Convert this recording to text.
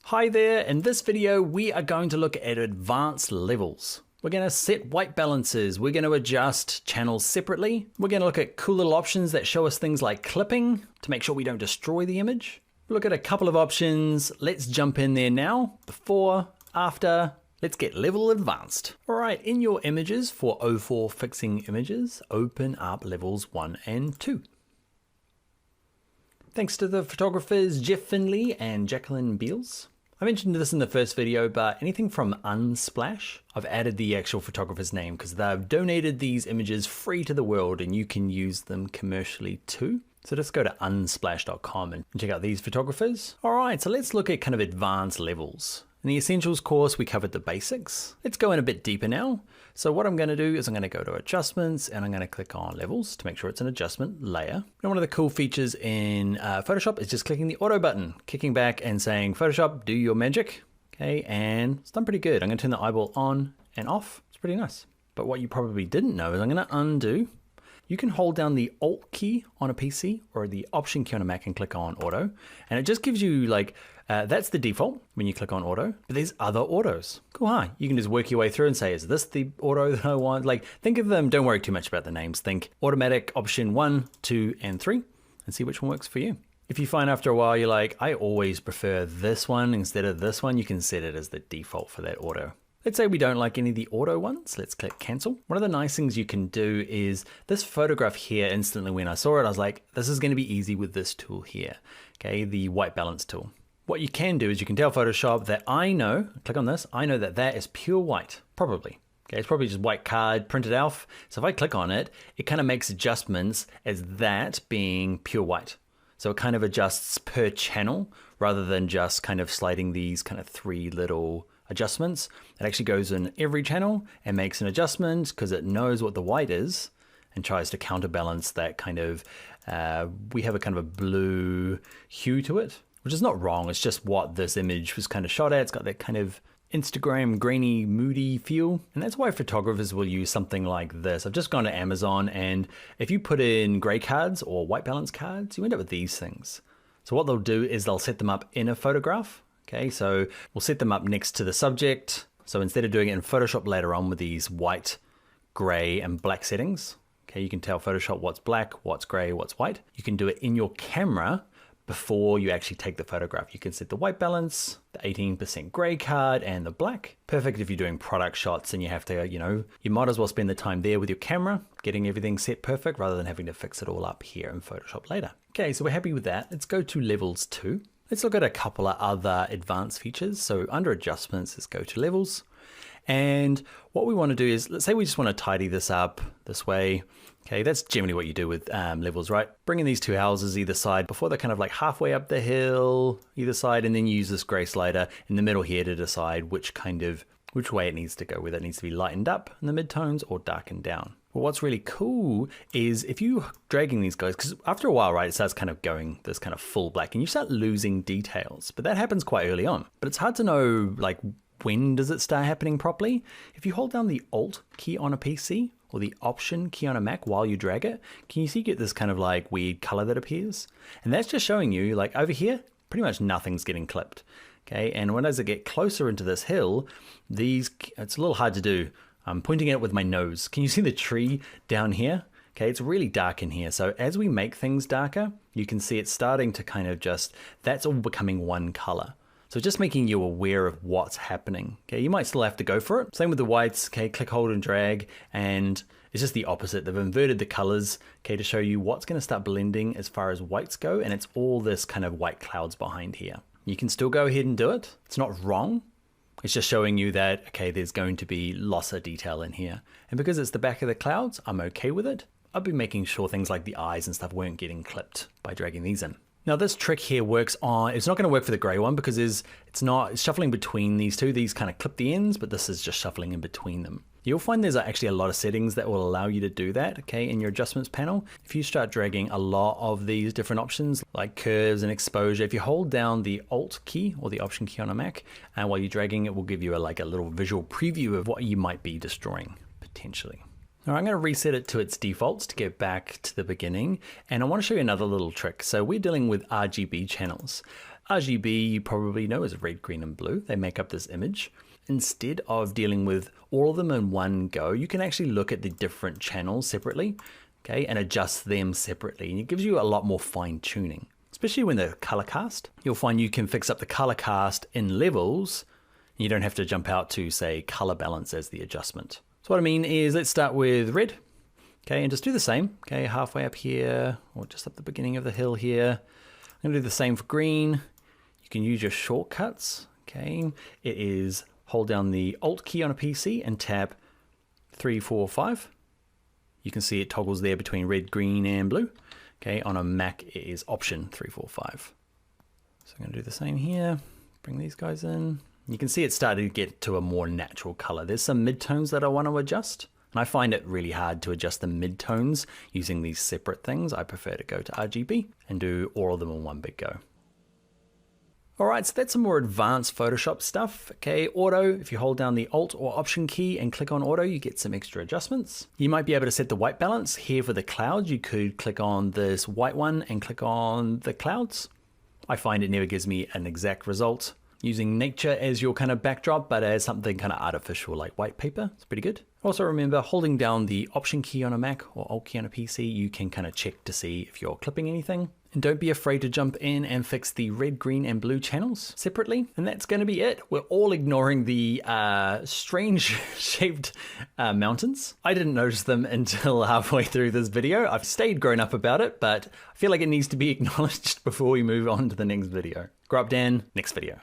Hi there, in this video we are going to look at advanced levels. We're going to set white balances, we're going to adjust channels separately, we're going to look at cool little options that show us things like clipping to make sure we don't destroy the image. We'll look at a couple of options, let's jump in there now, before, after, let's get level advanced. Alright, in your images for O4 fixing images, open up levels 1 and 2. Thanks to the photographers Jeff Finley and Jacqueline Beals. I mentioned this in the first video, but anything from Unsplash, I've added the actual photographer's name because they've donated these images free to the world and you can use them commercially too. So just go to unsplash.com and check out these photographers. All right, so let's look at kind of advanced levels. In the Essentials course, we covered the basics. Let's go in a bit deeper now. So what I'm going to do is I'm going to go to Adjustments and I'm going to click on Levels to make sure it's an adjustment layer. And one of the cool features in Photoshop is just clicking the Auto button, kicking back and saying, Photoshop, do your magic. Okay, and it's done pretty good. I'm going to turn the eyeball on and off. It's pretty nice. But what you probably didn't know is I'm going to undo. You can hold down the Alt key on a PC or the Option key on a Mac and click on Auto. And it just gives you like, that's the default when you click on Auto, but there's other autos. Cool, huh? You can just work your way through and say, is this the auto that I want? Like, think of them, don't worry too much about the names. Think automatic option 1, 2, and 3, and see which one works for you. If you find after a while, you're like, I always prefer this one instead of this one, you can set it as the default for that auto. Let's say we don't like any of the auto ones. Let's click cancel. One of the nice things you can do is this photograph here instantly when I saw it, I was like, this is going to be easy with this tool here. Okay, the white balance tool. What you can do is you can tell Photoshop that I know, click on this, I know that that is pure white, probably. Okay, it's probably just white card printed off. So if I click on it, it kind of makes adjustments as that being pure white. So it kind of adjusts per channel rather than just kind of sliding these kind of 3 little adjustments. It actually goes in every channel and makes an adjustment because it knows what the white is and tries to counterbalance that kind of, we have a kind of a blue hue to it, which is not wrong. It's just what this image was kind of shot at. It's got that kind of Instagram grainy, moody feel. And that's why photographers will use something like this. I've just gone to Amazon and if you put in gray cards or white balance cards, you end up with these things. So what they'll do is they'll set them up in a photograph. Okay, so we'll set them up next to the subject. So instead of doing it in Photoshop later on with these white, gray, and black settings, okay, you can tell Photoshop what's black, what's gray, what's white. You can do it in your camera before you actually take the photograph. You can set the white balance, the 18% gray card, and the black. Perfect if you're doing product shots and you have to, you might as well spend the time there with your camera, getting everything set perfect rather than having to fix it all up here in Photoshop later. Okay, so we're happy with that. Let's go to levels 2. Let's look at a couple of other advanced features. So under adjustments, let's go to levels. And what we want to do is, let's say we just want to tidy this up this way. Okay, that's generally what you do with levels, right? Bring in these 2 houses either side before they're kind of like halfway up the hill, either side, and then you use this gray slider in the middle here to decide which way it needs to go, whether it needs to be lightened up in the midtones or darkened down. Well, what's really cool is if you dragging these guys, because after a while, right, it starts kind of going this kind of full black and you start losing details, but that happens quite early on. But it's hard to know, like, when does it start happening properly? If you hold down the Alt key on a PC or the Option key on a Mac while you drag it, can you see get this kind of like weird color that appears? And that's just showing you, like over here, pretty much nothing's getting clipped. Okay, and when as I get closer into this hill, it's a little hard to do. I'm pointing at it with my nose. Can you see the tree down here? Okay, it's really dark in here. So as we make things darker, you can see it's starting to kind of that's all becoming one color. So just making you aware of what's happening. Okay, you might still have to go for it. Same with the whites, okay, click, hold, and drag, and it's just the opposite. They've inverted the colors, okay, to show you what's gonna start blending as far as whites go, and it's all this kind of white clouds behind here. You can still go ahead and do it. It's not wrong. It's just showing you that, okay, there's going to be loss of detail in here. And because it's the back of the clouds, I'm okay with it. I've been making sure things like the eyes and stuff weren't getting clipped by dragging these in. Now this trick here works on, it's not gonna work for the gray one because it's shuffling between these two. These kind of clip the ends, but this is just shuffling in between them. You'll find there's actually a lot of settings that will allow you to do that, okay, in your adjustments panel. If you start dragging a lot of these different options like curves and exposure, if you hold down the Alt key or the Option key on a Mac, and while you're dragging, it will give you a little visual preview of what you might be destroying potentially. Now I'm going to reset it to its defaults to get back to the beginning, and I want to show you another little trick. So we're dealing with RGB channels. RGB, you probably know, is red, green, and blue. They make up this image. Instead of dealing with all of them in one go, you can actually look at the different channels separately, okay, and adjust them separately. And it gives you a lot more fine tuning, especially when they're color cast. You'll find you can fix up the color cast in levels. And you don't have to jump out to, say, color balance as the adjustment. So what I mean is, let's start with red, okay, and just do the same, okay, halfway up here, or just up the beginning of the hill here. I'm gonna do the same for green. You can use your shortcuts, okay. It is hold down the Alt key on a PC and tap 3, 4, 5. You can see it toggles there between red, green, and blue. Okay, on a Mac it is Option 3, 4, 5. So I'm gonna do the same here, bring these guys in. You can see it's starting to get to a more natural color. There's some midtones that I want to adjust, and I find it really hard to adjust the midtones using these separate things. I prefer to go to RGB and do all of them in one big go. All right, so that's some more advanced Photoshop stuff. Okay, auto, if you hold down the Alt or Option key and click on auto, you get some extra adjustments. You might be able to set the white balance. Here for the clouds, you could click on this white one and click on the clouds. I find it never gives me an exact result. Using nature as your kind of backdrop, but as something kind of artificial like white paper, it's pretty good. Also remember, holding down the Option key on a Mac or Alt key on a PC, you can kind of check to see if you're clipping anything. And don't be afraid to jump in and fix the red, green, and blue channels separately. And that's going to be it. We're all ignoring the strange shaped mountains. I didn't notice them until halfway through this video. I've stayed grown up about it, but I feel like it needs to be acknowledged before we move on to the next video. Grow up, Dan. Next video.